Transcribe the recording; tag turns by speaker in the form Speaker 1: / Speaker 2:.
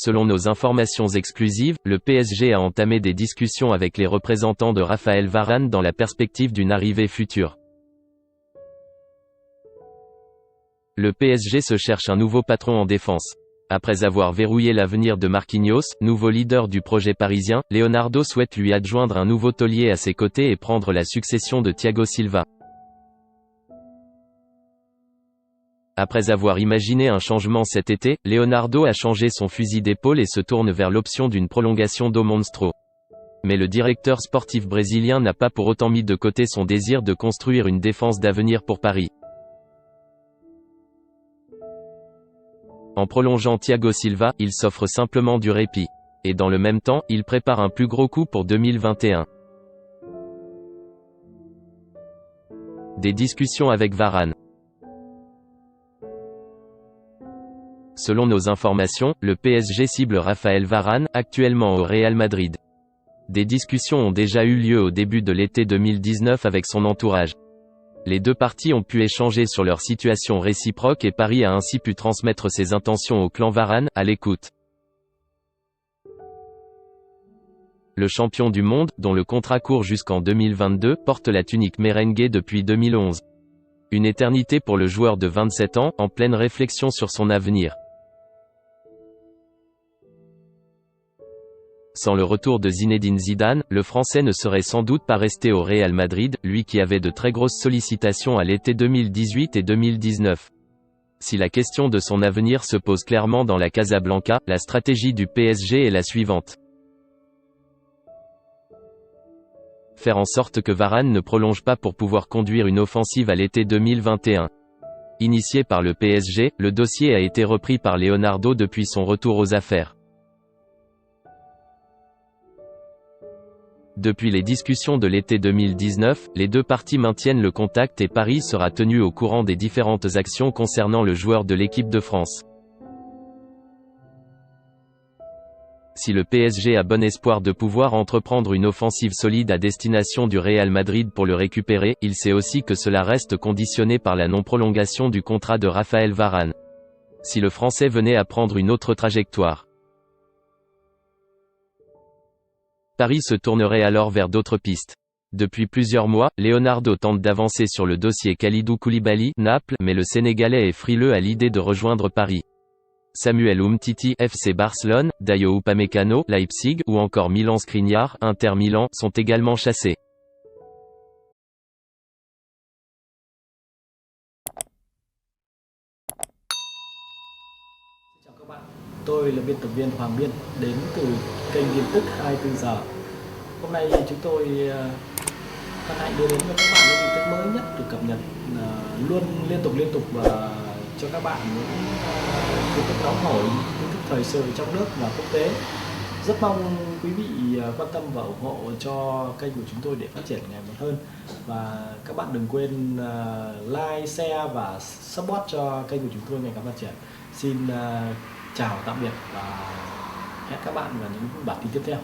Speaker 1: Selon nos informations exclusives, le PSG a entamé des discussions avec les représentants de Raphaël Varane dans la perspective d'une arrivée future. Le PSG se cherche un nouveau patron en défense. Après avoir verrouillé l'avenir de Marquinhos, nouveau leader du projet parisien, Leonardo souhaite lui adjoindre un nouveau taulier à ses côtés et prendre la succession de Thiago Silva. Après avoir imaginé un changement cet été, Leonardo a changé son fusil d'épaule et se tourne vers l'option d'une prolongation do Monstro. Mais le directeur sportif brésilien n'a pas pour autant mis de côté son désir de construire une défense d'avenir pour Paris. En prolongeant Thiago Silva, il s'offre simplement du répit. Et dans le même temps, il prépare un plus gros coup pour 2021. Des discussions avec Varane. Selon nos informations, le PSG cible Raphaël Varane, actuellement au Real Madrid. Des discussions ont déjà eu lieu au début de l'été 2019 avec son entourage. Les deux parties ont pu échanger sur leur situation réciproque et Paris a ainsi pu transmettre ses intentions au clan Varane, à l'écoute. Le champion du monde, dont le contrat court jusqu'en 2022, porte la tunique merengue depuis 2011. Une éternité pour le joueur de 27 ans, en pleine réflexion sur son avenir. Sans le retour de Zinedine Zidane, le Français ne serait sans doute pas resté au Real Madrid, lui qui avait de très grosses sollicitations à l'été 2018 et 2019. Si la question de son avenir se pose clairement dans la Casablanca, la stratégie du PSG est la suivante. Faire en sorte que Varane ne prolonge pas pour pouvoir conduire une offensive à l'été 2021. Initié par le PSG, le dossier a été repris par Leonardo depuis son retour aux affaires. Depuis les discussions de l'été 2019, les deux parties maintiennent le contact et Paris sera tenu au courant des différentes actions concernant le joueur de l'équipe de France. Si le PSG a bon espoir de pouvoir entreprendre une offensive solide à destination du Real Madrid pour le récupérer, il sait aussi que cela reste conditionné par la non-prolongation du contrat de Raphaël Varane. Si le Français venait à prendre une autre trajectoire, Paris se tournerait alors vers d'autres pistes. Depuis plusieurs mois, Leonardo tente d'avancer sur le dossier Kalidou Koulibaly, Naples, mais le Sénégalais est frileux à l'idée de rejoindre Paris. Samuel Umtiti, FC Barcelone, Dayo Upamecano, Leipzig, ou encore Milan Skriniar, Inter Milan, sont également chassés.
Speaker 2: Chào các bạn, tôi là biên tập viên Hoàng Biên, đến từ kênh tin tức 24 giờ. Hôm nay chúng tôi hân hạnh đưa đến cho các bạn những tin tức mới nhất được cập nhật luôn liên tục và cho các bạn những tin tức nóng hổi, tin tức thời sự trong nước và quốc tế. Rất mong quý vị quan tâm và ủng hộ cho kênh của chúng tôi để phát triển ngày một hơn. Và các bạn đừng quên like, share và support cho kênh của chúng tôi ngày càng phát triển. Xin chào tạm biệt và hẹn các bạn vào những bản tin tiếp theo.